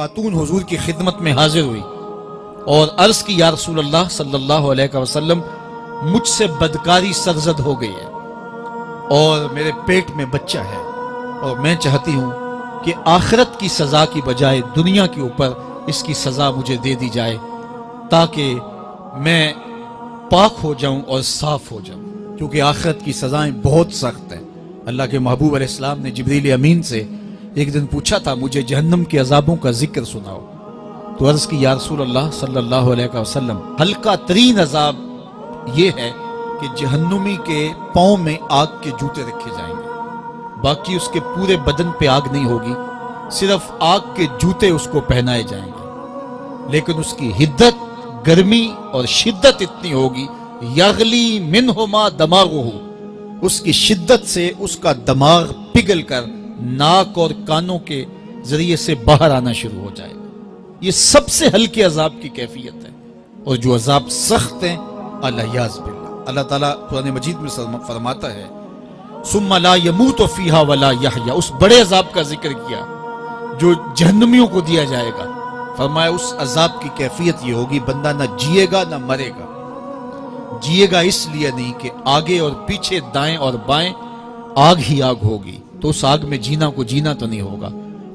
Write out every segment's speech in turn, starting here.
خاتون حضور کی خدمت میں حاضر ہوئی اور عرض کی یا رسول اللہ صلی اللہ علیہ وسلم مجھ سے بدکاری سرزد ہو گئی ہے اور میرے پیٹ میں بچہ ہے اور میں چاہتی ہوں کہ آخرت کی سزا کی بجائے دنیا کے اوپر اس کی سزا مجھے دے دی جائے تاکہ میں پاک ہو جاؤں اور صاف ہو جاؤں، کیونکہ آخرت کی سزائیں بہت سخت ہیں۔ اللہ کے محبوب علیہ السلام نے جبریل امین سے ایک دن پوچھا تھا مجھے جہنم کے عذابوں کا ذکر سناؤ، تو عرض کی یا رسول اللہ صلی اللہ علیہ وسلم ہلکا ترین عذاب یہ ہے کہ جہنمی کے پاؤں میں آگ کے جوتے رکھے جائیں گے، باقی اس کے پورے بدن پہ آگ نہیں ہوگی، صرف آگ کے جوتے اس کو پہنائے جائیں گے، لیکن اس کی حدت، گرمی اور شدت اتنی ہوگی یغلی منہما دماغہ، اس کی شدت سے اس کا دماغ پگھل کر ناک اور کانوں کے ذریعے سے باہر آنا شروع ہو جائے گا۔ یہ سب سے ہلکے عذاب کی کیفیت ہے، اور جو عذاب سخت ہیں الیاذ باللہ، اللہ تعالیٰ قرآن مجید میں فرماتا ہے ثم لا يموت فیہا ولا یحیا، اس بڑے عذاب کا ذکر کیا جو جہنمیوں کو دیا جائے گا، فرمایا اس عذاب کی کیفیت یہ ہوگی بندہ نہ جیے گا نہ مرے گا۔ جیے گا اس لیے نہیں کہ آگے اور پیچھے دائیں اور بائیں آگ ہی آگ ہوگی، تو اس آگ میں جینا کو جینا تو نہیں ہوگا،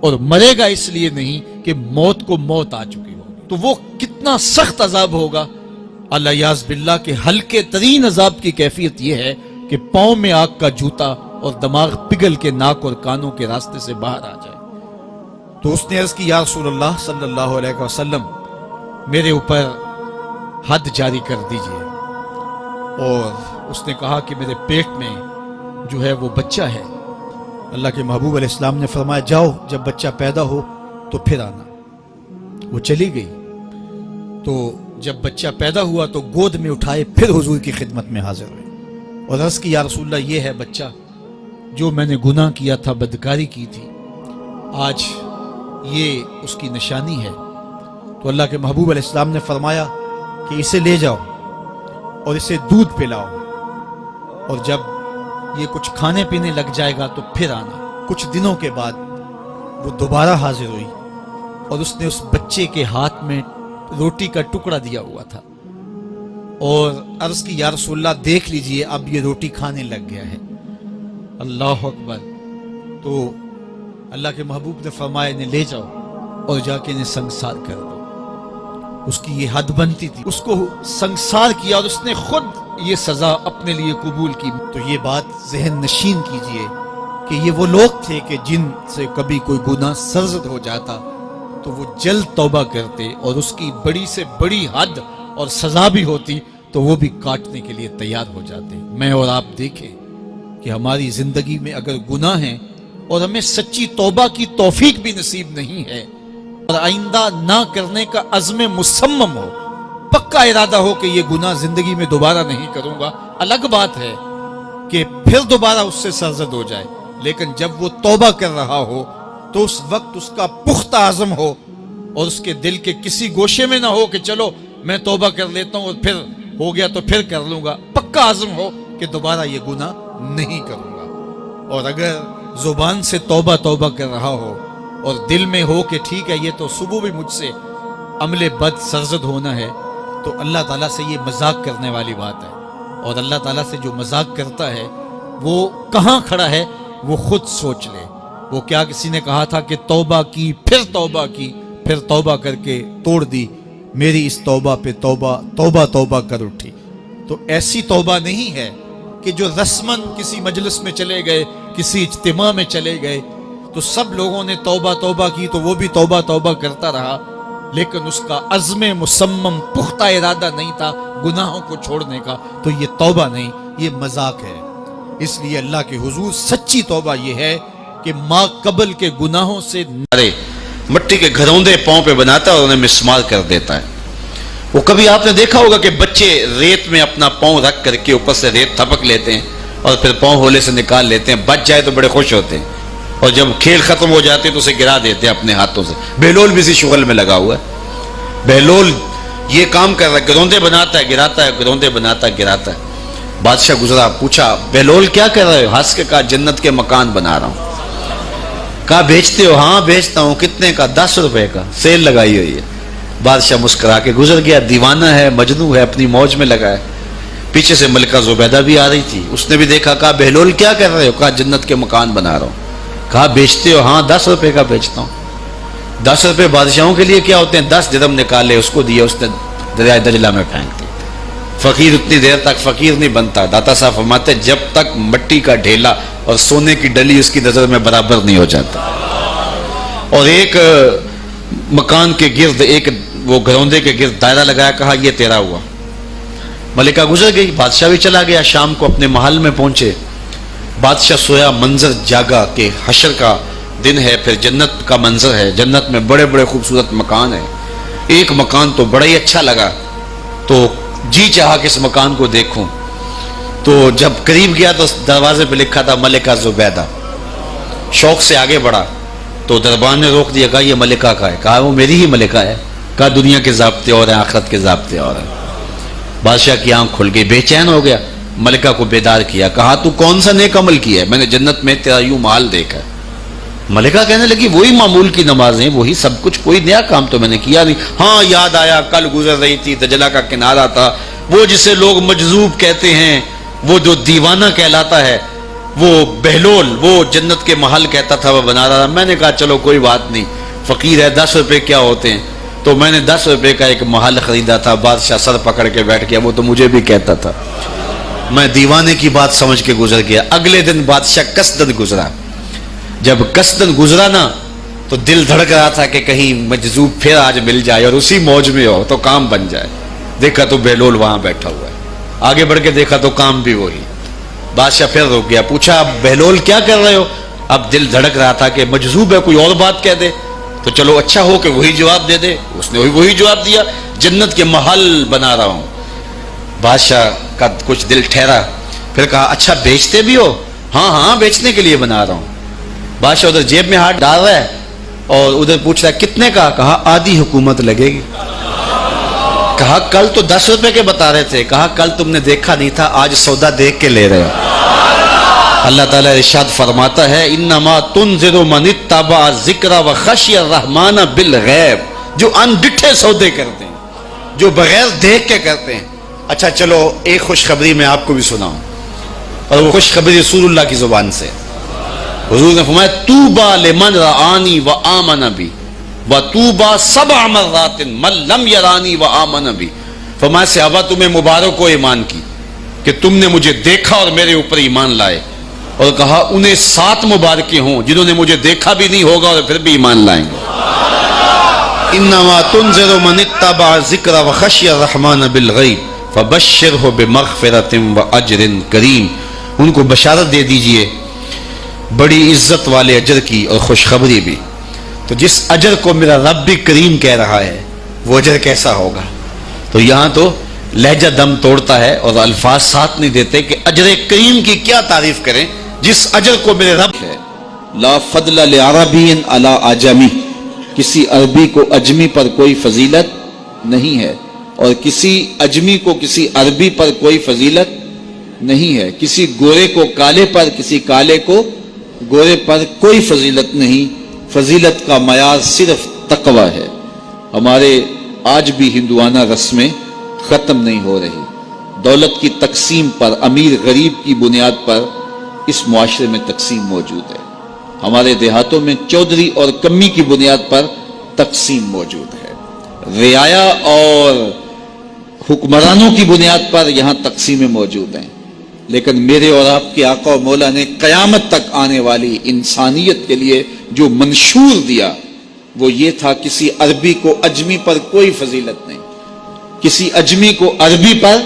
اور مرے گا اس لیے نہیں کہ موت کو موت آ چکی ہوگی۔ تو وہ کتنا سخت عذاب ہوگا الیاذ باللہ کہ ہلکے ترین عذاب کی کیفیت یہ ہے کہ پاؤں میں آگ کا جوتا اور دماغ پگھل کے ناک اور کانوں کے راستے سے باہر آ جائے۔ تو اس نے عرض کی یا رسول اللہ صلی اللہ علیہ وسلم میرے اوپر حد جاری کر دیجئے، اور اس نے کہا کہ میرے پیٹ میں جو ہے وہ بچہ ہے۔ اللہ کے محبوب علیہ السلام نے فرمایا جاؤ جب بچہ پیدا ہو تو پھر آنا۔ وہ چلی گئی، تو جب بچہ پیدا ہوا تو گود میں اٹھائے پھر حضور کی خدمت میں حاضر ہوئے اور عرض کی یا رسول اللہ یہ ہے بچہ جو میں نے گناہ کیا تھا، بدکاری کی تھی، آج یہ اس کی نشانی ہے۔ تو اللہ کے محبوب علیہ السلام نے فرمایا کہ اسے لے جاؤ اور اسے دودھ پلاؤ، اور جب یہ کچھ کھانے پینے لگ جائے گا تو پھر آنا۔ کچھ دنوں کے بعد وہ دوبارہ حاضر ہوئی اور اس نے اس بچے کے ہاتھ میں روٹی کا ٹکڑا دیا ہوا تھا، اور عرض کی یا رسول اللہ دیکھ لیجئے اب یہ روٹی کھانے لگ گیا ہے۔ اللہ اکبر۔ تو اللہ کے محبوب نے فرمایا انہیں لے جاؤ اور جا کے انہیں سنگسار کر دو۔ اس کی یہ حد بنتی تھی، اس کو سنگسار کیا اور اس نے خود یہ سزا اپنے لیے قبول کی۔ تو یہ بات ذہن نشین کیجئے کہ یہ وہ لوگ تھے کہ جن سے کبھی کوئی گناہ سرزد ہو جاتا تو وہ جلد توبہ کرتے، اور اس کی بڑی سے بڑی حد اور سزا بھی ہوتی تو وہ بھی کاٹنے کے لیے تیار ہو جاتے۔ میں اور آپ دیکھیں کہ ہماری زندگی میں اگر گناہ ہیں اور ہمیں سچی توبہ کی توفیق بھی نصیب نہیں ہے اور آئندہ نہ کرنے کا عزم مصمم ہو، پکا ارادہ ہو کہ یہ گناہ زندگی میں دوبارہ نہیں کروں گا، الگ بات ہے کہ پھر دوبارہ اس سے سرزد ہو جائے، لیکن جب وہ توبہ کر رہا ہو تو اس وقت اس کا پختہ عزم ہو اور اس کے دل کے کسی گوشے میں نہ ہو کہ چلو میں توبہ کر لیتا ہوں اور پھر ہو گیا تو پھر کر لوں گا، پکا عزم ہو کہ دوبارہ یہ گناہ نہیں کروں گا۔ اور اگر زبان سے توبہ توبہ کر رہا ہو اور دل میں ہو کہ ٹھیک ہے یہ تو صبح بھی مجھ سے عمل بد سرزد ہونا ہے، تو اللہ تعالیٰ سے یہ مذاق کرنے والی بات ہے، اور اللہ تعالیٰ سے جو مذاق کرتا ہے وہ کہاں کھڑا ہے وہ خود سوچ لے۔ وہ کیا کسی نے کہا تھا کہ توبہ کی پھر توبہ کر کے توڑ دی، میری اس توبہ پہ توبہ کر اٹھی۔ تو ایسی توبہ نہیں ہے کہ جو رسماً کسی مجلس میں چلے گئے، کسی اجتماع میں چلے گئے تو سب لوگوں نے توبہ کی تو وہ بھی توبہ کرتا رہا، لیکن اس کا عزم مصمم پختہ ارادہ نہیں تھا گناہوں کو چھوڑنے کا، تو یہ توبہ نہیں، یہ مذاق ہے۔ اس لیے اللہ کے حضور سچی توبہ یہ ہے کہ ماں قبل کے گناہوں سے مٹی کے گھروندے پاؤں پہ بناتا ہے اور انہیں مسمار کر دیتا ہے۔ وہ کبھی آپ نے دیکھا ہوگا کہ بچے ریت میں اپنا پاؤں رکھ کر کے اوپر سے ریت تھپک لیتے ہیں اور پھر پاؤں ہولے سے نکال لیتے ہیں، بچ جائے تو بڑے خوش ہوتے ہیں، اور جب کھیل ختم ہو جاتے تو اسے گرا دیتے ہیں اپنے ہاتھوں سے۔ بہلول بھی اسی شغل میں لگا ہوا ہے، بہلول یہ کام کر رہا ہے، گروندے بناتا ہے گراتا ہے، گروندے بناتا ہے گراتا ہے۔ بادشاہ گزرا، پوچھا بہلول کیا کر رہے ہو؟ ہنس کے کہا جنت کے مکان بنا رہا ہوں۔ کہا بیچتے ہو؟ ہاں بیچتا ہوں. کتنے کا؟ 10 روپے کا، سیل لگائی ہوئی ہے. بادشاہ مسکرا کے گزر گیا. دیوانہ ہے، مجنوں ہے، اپنی موج میں لگا ہے. پیچھے سے ملکہ زبیدہ بھی آ رہی تھی. اس نے بھی دیکھا. کہا بہلول کیا کر رہے ہو؟ کہا جنت کے مکان بنا رہا ہوں. کہا بیچتے ہو؟ ہاں 10 روپے کا بیچتا ہوں. 10 روپے بادشاہوں کے لیے کیا ہوتے ہیں؟ 10 درہم نکالے، اس کو دیے، اس نے دریائے دجلہ میں پھینک دی. فقیر اتنی دیر تک فقیر نہیں بنتا. داتا صاحب فرماتے جب تک مٹی کا ڈھیلا اور سونے کی ڈلی اس کی نظر میں برابر نہیں ہو جاتا. اور ایک مکان کے گرد، ایک وہ گھروندے کے گرد دائرہ لگایا. کہا یہ تیرا ہوا. ملکہ گزر گئی. بادشاہ بھی چلا گیا. شام کو اپنے محل میں پہنچے. بادشاہ سویا. منظر جاگا کہ حشر کا دن ہے، پھر جنت کا منظر ہے. جنت میں بڑے بڑے خوبصورت مکان ہیں. ایک مکان تو بڑا ہی اچھا لگا، تو جی چاہا کہ اس مکان کو دیکھوں. تو جب قریب گیا تو دروازے پہ لکھا تھا ملکہ زبیدہ. شوق سے آگے بڑھا تو دربان نے روک دیا. کہا یہ ملکہ کا ہے. کہا وہ میری ہی ملکہ ہے. کہا دنیا کے ضابطے اور ہیں، آخرت کے ضابطے اور ہیں. بادشاہ کی آنکھ کھل گئی، بے چین ہو گیا. ملکہ کو بیدار کیا. کہا تو کون سا نیک عمل کیا ہے؟ میں نے جنت میں تیرا یوں مال دیکھا. ملکہ کہنے لگی وہی معمول کی نمازیں، وہی سب کچھ، کوئی نیا کام تو میں نے کیا نہیں. ہاں یاد آیا، کل گزر رہی تھی، دجلہ کا کنارہ تھا، وہ جسے لوگ مجذوب کہتے ہیں، وہ جو دیوانہ کہلاتا ہے، وہ بہلول، وہ جنت کے محل کہتا تھا، وہ بنا رہا تھا. میں نے کہا چلو کوئی بات نہیں، فقیر ہے، 10 روپے کیا ہوتے ہیں. تو میں نے 10 روپے کا ایک محل خریدا تھا. بادشاہ سر پکڑ کے بیٹھ گیا. وہ تو مجھے بھی کہتا تھا. میں دیوانے کی بات سمجھ کے گزر گیا. اگلے دن بادشاہ قصدن گزرا. جب قصدن گزرا نا تو دل دھڑک رہا تھا کہ کہیں مجذوب پھر آج مل جائے اور اسی موج میں ہو تو کام بن جائے. دیکھا تو بہلول وہاں بیٹھا ہوا ہے. آگے بڑھ کے دیکھا تو کام بھی وہی. بادشاہ پھر رک گیا. پوچھا اب بہلول کیا کر رہے ہو؟ اب دل دھڑک رہا تھا کہ مجذوب ہے، کوئی اور بات کہہ دے تو چلو اچھا ہو کہ وہی جواب دے دے. اس نے وہی جواب دیا، جنت کے محل بنا رہا ہوں. بادشاہ کا کچھ دل ٹھہرا. پھر کہا اچھا بیچتے بھی ہو؟ ہاں ہاں بیچنے کے لیے بنا رہا ہوں. بادشاہ ادھر جیب میں ہاتھ ڈال رہا ہے اور ادھر پوچھ رہا ہے کتنے کا؟ کہا آدھی حکومت لگے گی. کہا کل تو 10 روپے کے بتا رہے تھے. کہا کل تم نے دیکھا نہیں تھا، آج سودا دیکھ کے لے رہے ہو. اللہ تعالیٰ ارشاد فرماتا ہے انما تنذر من اتبع الذکر وخشی الرحمن بالغیب. جو ان ڈٹھے سودے کرتے ہیں، جو بغیر دیکھ کے کرتے ہیں. اچھا چلو ایک خوشخبری میں آپ کو بھی سناؤں، اور وہ خوشخبری رسول اللہ کی زبان سے. حضور نے فرمایا طوبی لمن رآنی وآمن بی وطوبی 7 مرات من لم یرانی وآمن بی. فرمایا صحابہ تمہیں مبارک ہو ایمان کی کہ تم نے مجھے دیکھا اور میرے اوپر ایمان لائے. اور کہا انہیں 7 مبارکیں ہوں جنہوں نے مجھے دیکھا بھی نہیں ہوگا اور پھر بھی ایمان لائیں گے. انما تنذر من اتبع الذکر وخشی الرحمن بالغیب فبشرہ بمغفرۃ واجر کریم. ان کو بشارت دے دیجئے بڑی عزت والے اجر کی اور خوشخبری بھی. تو جس اجر کو میرا رب بھی کریم کہہ رہا ہے وہ اجر کیسا ہوگا. تو یہاں تو لہجہ دم توڑتا ہے اور الفاظ ساتھ نہیں دیتے کہ اجر کریم کی کیا تعریف کریں جس اجر کو میرے رب ہے. لا فضل لعربی علی اعجمی. کسی عربی کو اجمی پر کوئی فضیلت نہیں ہے، اور کسی اجمی کو کسی عربی پر کوئی فضیلت نہیں ہے. کسی گورے کو کالے پر، کسی کالے کو گورے پر کوئی فضیلت نہیں. فضیلت کا معیار صرف تقوی ہے. ہمارے آج بھی ہندوانہ رسمیں ختم نہیں ہو رہی. دولت کی تقسیم پر، امیر غریب کی بنیاد پر اس معاشرے میں تقسیم موجود ہے. ہمارے دیہاتوں میں چودھری اور کمی کی بنیاد پر تقسیم موجود ہے. رعایا اور حکمرانوں کی بنیاد پر یہاں تقسیمیں موجود ہیں. لیکن میرے اور آپ کے آقا و مولا نے قیامت تک آنے والی انسانیت کے لیے جو منشور دیا وہ یہ تھا کسی عربی کو اجمی پر کوئی فضیلت نہیں، کسی اجمی کو عربی پر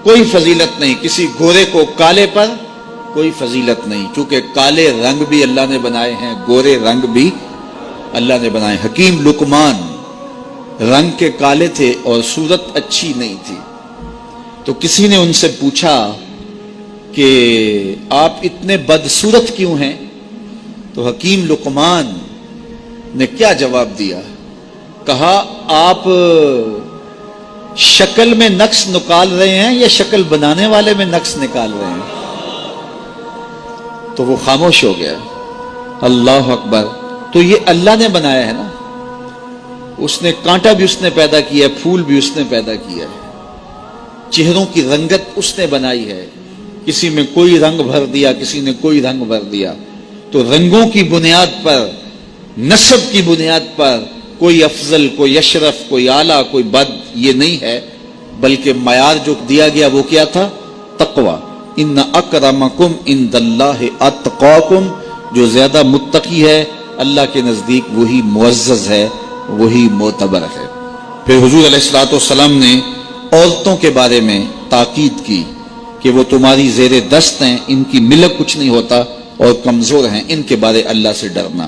کوئی فضیلت نہیں، کسی گورے کو کالے پر کوئی فضیلت نہیں. چونکہ کالے رنگ بھی اللہ نے بنائے ہیں، گورے رنگ بھی اللہ نے بنائے. حکیم لقمان رنگ کے کالے تھے اور صورت اچھی نہیں تھی. تو کسی نے ان سے پوچھا کہ آپ اتنے بدصورت کیوں ہیں؟ تو حکیم لقمان نے کیا جواب دیا؟ کہا آپ شکل میں نقص نکال رہے ہیں یا شکل بنانے والے میں نقص نکال رہے ہیں؟ تو وہ خاموش ہو گیا. اللہ اکبر. تو یہ اللہ نے بنایا ہے نا, اس نے کانٹا بھی اس نے پیدا کیا ہے, پھول بھی اس نے پیدا کیا ہے, چہروں کی رنگت اس نے بنائی ہے, کسی میں کوئی رنگ بھر دیا, کسی نے کوئی رنگ بھر دیا. تو رنگوں کی بنیاد پر, نسب کی بنیاد پر کوئی افضل, کوئی اشرف, کوئی اعلیٰ, کوئی بد, یہ نہیں ہے, بلکہ معیار جو دیا گیا وہ کیا تھا؟ تقوی. ان اکرمکم عند اللہ اتقاکم, جو زیادہ متقی ہے اللہ کے نزدیک وہی معزز ہے, وہی معتبر ہے. پھر حضور علیہ الصلوۃ والسلام نے عورتوں کے بارے میں تاکید کی کہ وہ تمہاری زیر دست ہیں, ان کی ملک کچھ نہیں ہوتا اور کمزور ہیں, ان کے بارے اللہ سے ڈرنا.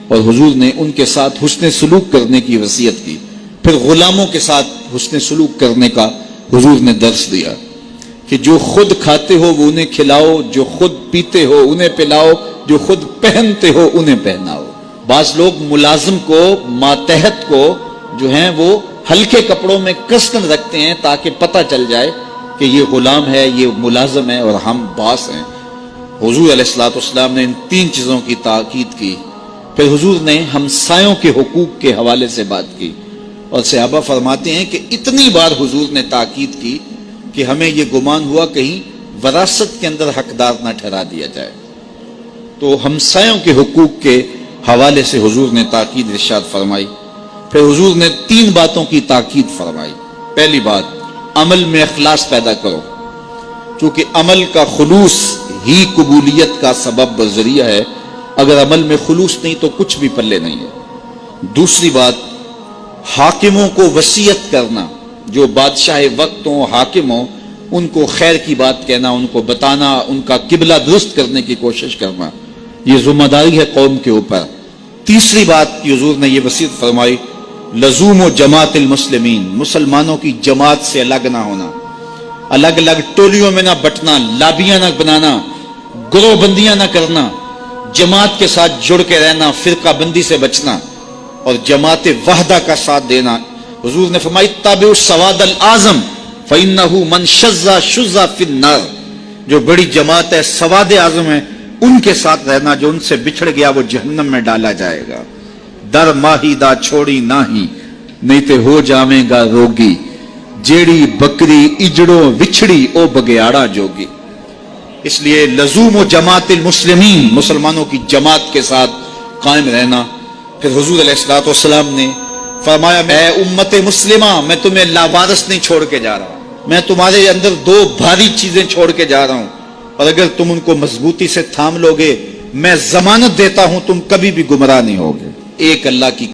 اور حضور نے ان کے ساتھ حسن سلوک کرنے کی وصیت کی. پھر غلاموں کے ساتھ حسن سلوک کرنے کا حضور نے درس دیا کہ جو خود کھاتے ہو وہ انہیں کھلاؤ, جو خود پیتے ہو انہیں پلاؤ, جو خود پہنتے ہو انہیں پہناؤ. بعض لوگ ملازم کو, ماتحت کو جو ہیں وہ ہلکے کپڑوں میں کسن رکھتے ہیں تاکہ پتہ چل جائے کہ یہ غلام ہے, یہ ملازم ہے اور ہم باس ہیں. حضور علیہ الصلوۃ والسلام نے ان 3 چیزوں کی تاکید کی. پھر حضور نے ہمسایوں کے حقوق کے حوالے سے بات کی, اور صحابہ فرماتے ہیں کہ اتنی بار حضور نے تاکید کی کہ ہمیں یہ گمان ہوا کہیں وراثت کے اندر حقدار نہ ٹھہرا دیا جائے. تو ہمسایوں کے حقوق کے حوالے سے حضور نے تاکید ارشاد فرمائی. پھر حضور نے 3 باتوں کی تاکید فرمائی. پہلی بات, عمل میں اخلاص پیدا کرو, چونکہ عمل کا خلوص ہی قبولیت کا سبب و ذریعہ ہے. اگر عمل میں خلوص نہیں تو کچھ بھی پلے نہیں ہے. دوسری بات, حاکموں کو وصیت کرنا, جو بادشاہ وقت ہوں, حاکم ہوں, ان کو خیر کی بات کہنا, ان کو بتانا, ان کا قبلہ درست کرنے کی کوشش کرنا, یہ ذمہ داری ہے قوم کے اوپر. تیسری بات کی حضور نے یہ وصیت فرمائی, لزوم و جماعت المسلمین, مسلمانوں کی جماعت سے الگ نہ ہونا, الگ الگ ٹولیوں میں نہ بٹنا, لابیاں نہ بنانا, گروہ بندیاں نہ کرنا, جماعت کے ساتھ جڑ کے رہنا, فرقہ بندی سے بچنا اور جماعت وحدہ کا ساتھ دینا. حضور نے فرمائی, تابعوا السواد الاعظم فإنه من شذ شذ فی النار, جو بڑی جماعت ہے, سواد اعظم ہے, ان کے ساتھ رہنا, جو ان سے بچھڑ گیا وہ جہنم میں ڈالا جائے گا. در ماہی دا چھوڑی ناہی, نہیں تے ہو جاویں گا روگی, جیڑی بکری اجڑوں وچھڑی او بگیاڑا جوگی. اس لیے لزوم و جماعت المسلمین, مسلمانوں کی جماعت کے ساتھ قائم رہنا. پھر حضور علیہ الصلوۃ والسلام نے فرمایا, اے امت مسلمہ, میں تمہیں لاوارث نہیں چھوڑ کے جا رہا, میں تمہارے اندر 2 بھاری چیزیں چھوڑ کے جا رہا ہوں, اور اگر تم ان کو مضبوطی سے تھام لو گے, میں ضمانت دیتا ہوں تم کبھی بھی گمراہ نہیں ہوگے. ایک اللہ کی